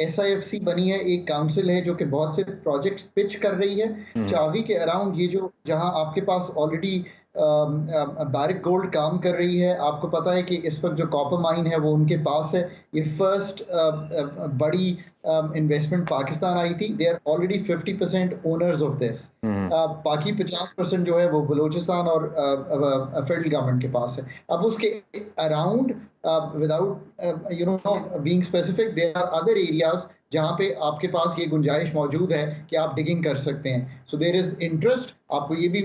SIFC बनी है, एक काउंसिल है जो कि बहुत से प्रोजेक्ट्स पिच कर रही है। चावी के अराउंड ये जो जहां आपके पास ऑलरेडी बारिक गोल्ड काम कर रही है, आपको पता है कि इस वक्त जो कॉपर माइन है वो उनके पास है। ये फर्स्ट बड़ी इन्वेस्टमेंट पाकिस्तान आई थी। They are already 50% owners of this. बाकी 50% जो है वो बलूचिस्तान और फेडरल गवर्नमेंट के पास है। अब उसके around without being specific, there are other areas जहाँ पे आपके पास ये गुंजाइश मौजूद है कि आप डिगिंग कर सकते हैं। So there is interest. आपको ये भी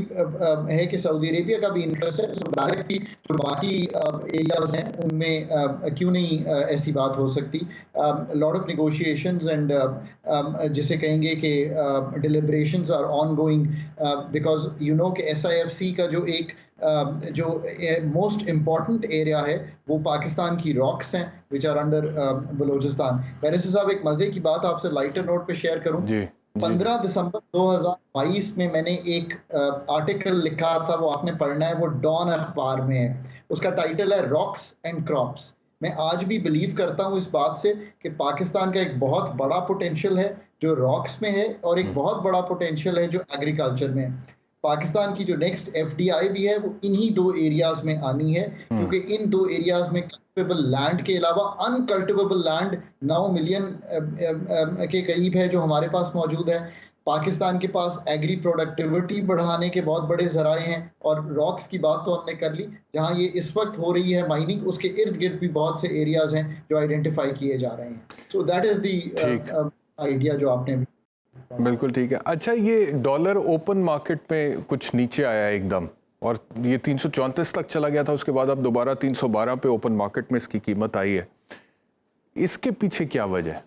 है कि सऊदी अरेबिया का भी इंटरेस्ट है। सो डायरेक्टली जो बाकी एरियाज हैं उनमें क्यों नहीं ऐसी बात हो सकती। लॉट ऑफ नेगोशिएशंस एंड जिसे कहेंगे कि deliberations are on going, because you know कि SIFC का जो एक जो मोस्ट इम्पॉर्टेंट एरिया है वो पाकिस्तान की रॉक्स हैं which are under Balochistan. Barrister साहब, एक मजे की बात आपसे लाइटर नोट पे शेयर करूं। 15 दिसंबर 2022 में मैंने एक आर्टिकल लिखा था, वो आपने पढ़ना है, वो डॉन अखबार में है। उसका टाइटल है रॉक्स एंड क्रॉप्स। मैं आज भी बिलीव करता हूँ इस बात से कि पाकिस्तान का एक बहुत बड़ा पोटेंशियल है जो रॉक्स में है, और एक बहुत बड़ा पोटेंशियल है जो एग्रीकल्चर में है। पाकिस्तान की जो नेक्स्ट FDI भी है वो इन्हीं दो एरियाज में आनी है, क्योंकि इन दो एरियाज में कल्टिवेबल लैंड के अलावा अनकल्टिवेबल लैंड 9 मिलियन के करीब है जो हमारे पास मौजूद है। पाकिस्तान के पास एग्री प्रोडक्टिविटी बढ़ाने के बहुत बड़े जराए हैं, और रॉक्स की बात तो हमने कर ली। जहां ये इस वक्त हो रही है माइनिंग, उसके इर्द गिर्द भी बहुत से एरियाज हैं जो आइडेंटिफाई किए जा रहे हैं। So that is the idea जो आपने। बिल्कुल ठीक है। अच्छा, ये डॉलर ओपन मार्केट में कुछ नीचे आया एकदम, और ये 334 तक चला गया था, उसके बाद अब दोबारा 312 पे ओपन मार्केट में इसकी कीमत आई है। इसके पीछे क्या वजह है?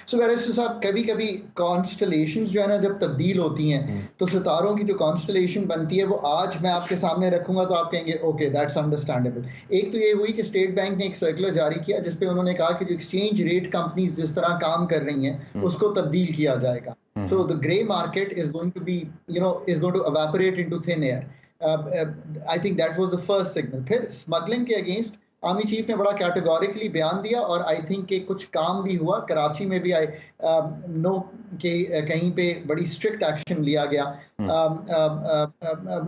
सो बैरिस्टर साहब, कभी कभी कॉन्स्टलेशंस जो है ना जब तब्दील होती हैं तो सितारों की जो कॉन्स्टलेशन बनती है वो आज मैं आपके सामने रखूंगा तो आप कहेंगे ओके दैट्स अंडरस्टैंडेबल। एक तो ये हुई कि स्टेट बैंक ने एक सर्कुलर जारी किया जिसपे उन्होंने कहा कि जो एक्सचेंज रेट कंपनीज जिस तरह काम कर रही हैं उसको तब्दील किया जाएगा। So the grey market is going to be is going to evaporate into thin air. I think that was the first signal. फिर स्मगलिंग के अगेंस्ट आर्मी चीफ ने बड़ा कैटेगोरिकली बयान दिया, और आई थिंक कि कुछ काम भी हुआ। कराची में भी नो के कहीं पे बड़ी स्ट्रिक्ट एक्शन लिया गया,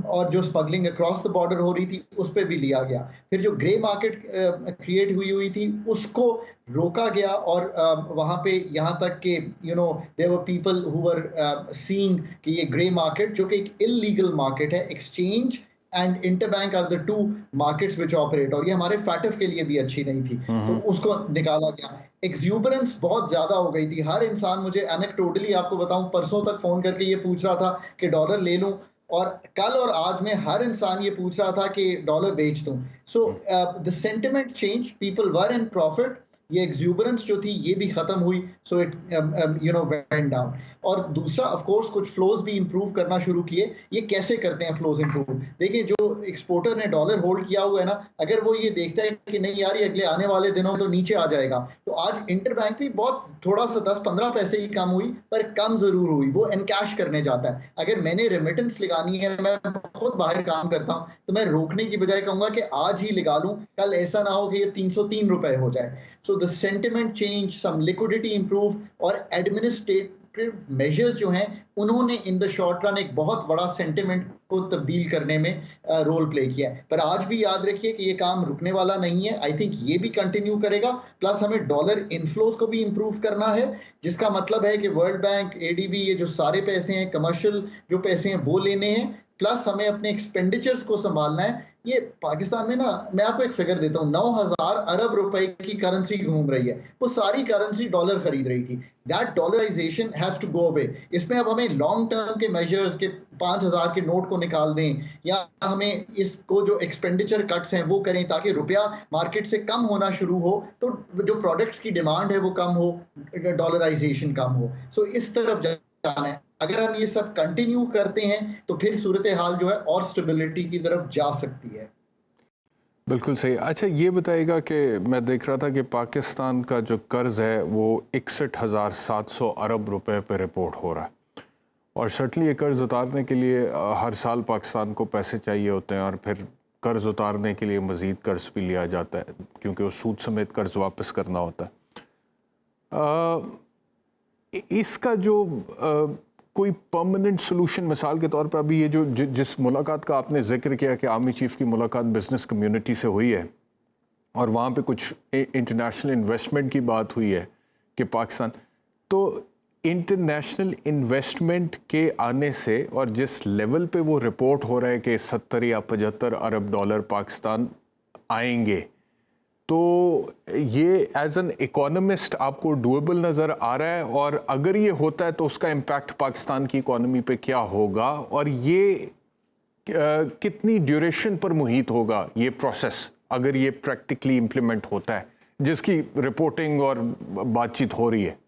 और जो स्मगलिंग अक्रॉस द बॉर्डर हो रही थी उस पर भी लिया गया। फिर जो ग्रे मार्केट क्रिएट हुई थी उसको रोका गया, और वहाँ पे यहाँ तक कि there were people who were seeing कि ये ग्रे मार्केट जो कि एक इल्लीगल मार्केट है, exchange and interbank are the two markets which operate, और ये हमारे फैटफ के लिए भी अच्छी नहीं थी, तो उसको निकाला गया। एक्सूबरेंस बहुत ज्यादा हो गई थी। हर इंसान, मुझे एनेक्डोटली आपको बताऊं, परसों तक फोन करके ये पूछ रहा था कि डॉलर ले लूं, और कल और आज में हर इंसान ये पूछ रहा था कि डॉलर बेच दूं। सो the sentiment change, people were in profit. ये एक्सूबरेंस जो थी ये भी खत्म हुई, सो इट वेंट डाउन। और दूसरा ऑफ कोर्स कुछ फ्लोज भी इंप्रूव करना शुरू किए। ये कैसे करते हैं फ्लोज इंप्रूव? देखिए, जो एक्सपोर्टर ने डॉलर होल्ड किया हुआ है ना, अगर वो ये देखता है कि नहीं यार ये अगले आने वाले दिनों तो नीचे आ जाएगा, तो आज इंटरबैंक भी बहुत थोड़ा सा 10-15 पैसे ही कम हुई, पर कम जरूर हुई, वो एनकैश करने जाता है। अगर मैंने रेमिटेंस लगानी है, मैं खुद बाहर काम करता हूँ, तो मैं रोकने की बजाय कहूंगा कि आज ही लगा लूं, कल ऐसा ना हो कि ये 303 रुपए हो जाए। So the sentiment change, some liquidity improve, और एडमिनिस्ट्रेटिव मेजर्स जो हैं उन्होंने इन द शॉर्ट रन एक बहुत बड़ा सेंटिमेंट को तब्दील करने में रोल प्ले किया है। पर आज भी याद रखिए कि ये काम रुकने वाला नहीं है। आई थिंक ये भी कंटिन्यू करेगा। प्लस हमें डॉलर इनफ्लोज को भी इंप्रूव करना है, जिसका मतलब है कि वर्ल्ड बैंक, ADB, ये जो सारे पैसे हैं, कमर्शियल जो पैसे हैं वो लेने हैं। प्लस हमें अपने एक्सपेंडिचर्स को संभालना है। ये पाकिस्तान में ना, मैं आपको एक फिगर देता हूँ, 9,000 अरब रुपए की करेंसी घूम रही है, वो सारी करेंसी डॉलर खरीद रही थी। That dollarization has to go away. इसमें अब हमें लॉन्ग टर्म के मेजर्स के 5,000 के नोट को निकाल दें, या हमें इसको जो एक्सपेंडिचर कट्स हैं वो करें, ताकि रुपया मार्केट से कम होना शुरू हो, तो जो प्रोडक्ट्स की डिमांड है वो कम हो, डॉलराइजेशन कम हो। सो इस तरफ जाना है। अगर हम ये सब कंटिन्यू करते हैं तो फिर सूरत हाल जो है और स्टेबिलिटी की तरफ जा सकती है। बिल्कुल सही। अच्छा, ये बताइएगा कि मैं देख रहा था कि पाकिस्तान का जो कर्ज है वो 61,700 अरब रुपए पे रिपोर्ट हो रहा है, और सर्टनली ये कर्ज उतारने के लिए हर साल पाकिस्तान को पैसे चाहिए होते हैं, और फिर कर्ज उतारने के लिए मज़ीद कर्ज भी लिया जाता है क्योंकि वो सूद समेत कर्ज वापस करना होता है। इसका जो कोई परमानेंट सोल्यूशन, मिसाल के तौर पर अभी ये जो जिस मुलाकात का आपने जिक्र किया कि आर्मी चीफ की मुलाकात बिजनेस कम्युनिटी से हुई है और वहाँ पे कुछ इंटरनेशनल इन्वेस्टमेंट की बात हुई है कि पाकिस्तान, तो इंटरनेशनल इन्वेस्टमेंट के आने से और जिस लेवल पे वो रिपोर्ट हो रहा है कि 70 या 75 अरब डॉलर पाकिस्तान आएंगे, तो ये एज एन इकोनॉमिस्ट आपको डूएबल नज़र आ रहा है? और अगर ये होता है तो उसका इम्पैक्ट पाकिस्तान की इकोनॉमी पे क्या होगा और ये कितनी ड्यूरेशन पर मुहित होगा ये प्रोसेस, अगर ये प्रैक्टिकली इम्प्लीमेंट होता है जिसकी रिपोर्टिंग और बातचीत हो रही है?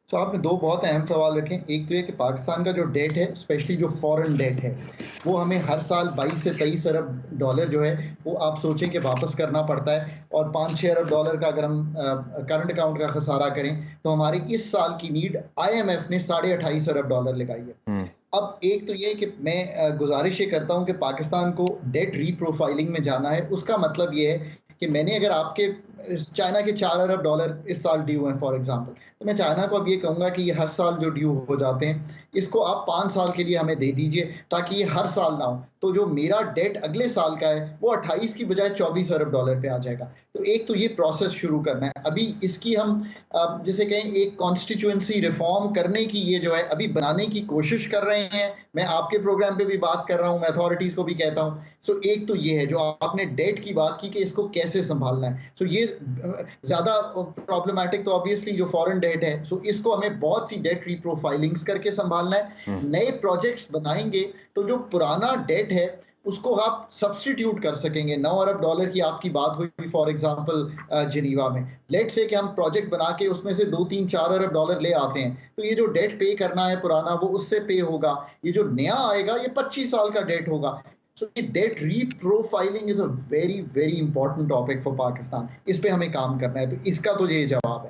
तो आपने दो बहुत अहम सवाल रखे। एक तो ये कि पाकिस्तान का जो डेट है, स्पेशली जो फॉरेन डेट है, वो हमें हर साल 22 से 23 अरब डॉलर जो है वो आप सोचें कि वापस करना पड़ता है। और 5-6 अरब डॉलर का अगर हम करंट अकाउंट का खसारा करें तो हमारी इस साल की नीड IMF ने 28.5 अरब डॉलर लगाई है। अब एक तो ये कि मैं गुजारिश ये करता हूँ कि पाकिस्तान को डेट रीप्रोफाइलिंग में जाना है। उसका मतलब ये है कि मैंने अगर आपके चाइना के 4 अरब डॉलर इस साल ड्यू हैं फॉर एग्जांपल, तो मैं चाइना को अब ये कहूँगा कि ये हर साल जो ड्यू हो जाते हैं इसको आप 5 साल के लिए हमें दे दीजिए ताकि ये हर साल ना हो। तो जो मेरा डेट अगले साल का है वो 28 की बजाय 24 अरब डॉलर पे आ जाएगा। तो एक तो ये प्रोसेस शुरू करना है। अभी इसकी हम जिसे कहें एक कॉन्स्टिट्यूएंसी रिफॉर्म करने की ये जो है अभी बनाने की कोशिश कर रहे हैं। मैं आपके प्रोग्राम पे भी बात कर रहा हूँ, मैं अथॉरिटीज़ को भी कहता हूँ। सो एक तो ये है जो आपने डेट की बात की कि इसको कैसे संभालना है। सो ये ज़्यादा प्रॉब्लमैटिक तो ऑब्वियसली जो फॉरेन डेट है, सो इसको हमें बहुत सी डेट रीप्रोफाइलिंग्स करके संभालना है। नए प्रोजेक्ट्स बनाएंगे तो जो पुराना डेट है उसको आप सब्स्टिट्यूट कर सकेंगे। 9 अरब डॉलर की आपकी बात हुई फॉर एग्जांपल जिनीवा में। लेट्स से कि हम प्रोजेक्ट बना के उसमें से 2-3-4 अरब डॉलर ले आते हैं, तो ये जो डेट पे करना है पुराना वो उससे पे होगा। ये जो नया आएगा ये 25 साल का डेट होगा। So debt reprofiling is a very very important topic for Pakistan. इस पे हमें काम करना है। तो इसका तो ये जवाब है।